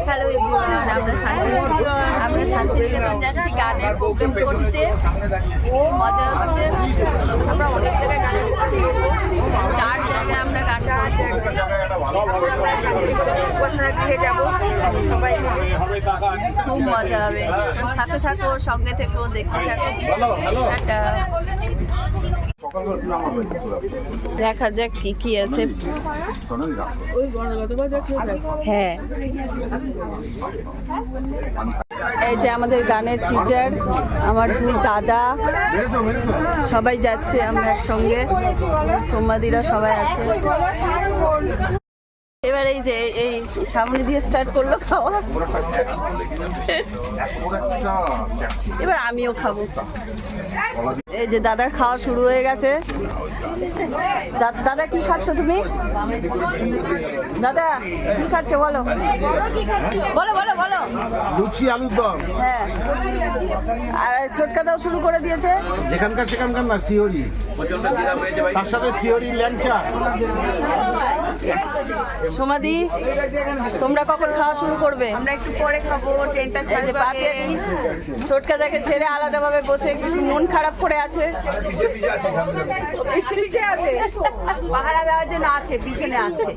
Hello everyone, আমরা শান্তিনিকেতন যাচ্ছি গানের প্রোগ্রাম করতে। মজা হচ্ছে। আমরা অনেক জায়গায় গান করতে, 4 জায়গায় আমরা গান উপাসনাগৃহে যাবো। সবাই খুব মজা হবে। সাথে থাকো, সঙ্গে থেকো, দেখতে থাকো। একটা দেখা যাক কি কি আছে। হ্যাঁ, এই যে আমাদের গানের টিচার, আমার 2 দাদা, সবাই যাচ্ছে আমরা একসঙ্গে। সোমাদিরা সবাই আছে। এবার এই যে এই সামনে দিয়ে স্টার্ট করলো খাওয়া। এবার আমিও খাবো। এই যে দাদার খাওয়া শুরু হয়ে গেছে। দাদা কি খাচ্ছ তুমি? দাদা কি খাচ্ছ বলো, বলো বলো বলো। লুচি আলুর দম। হ্যাঁ, আর ছোটকা দাও শুরু করে দিয়েছে। যেখানকার সেখানকার না, সিওরি, তার সাথে সিওরি ল্যাংচা। সোমাদি, তোমরা কখন খাওয়া শুরু করবে? আমরা একটু পরে খাবো। ট্রেনটা ছাড়বে। ছোটকা দেখে ছেড়ে আলাদাভাবে বসে মন খারাপ করে আছে। পাহারা দেওয়ার জন্য আছে, পিছনে আছে।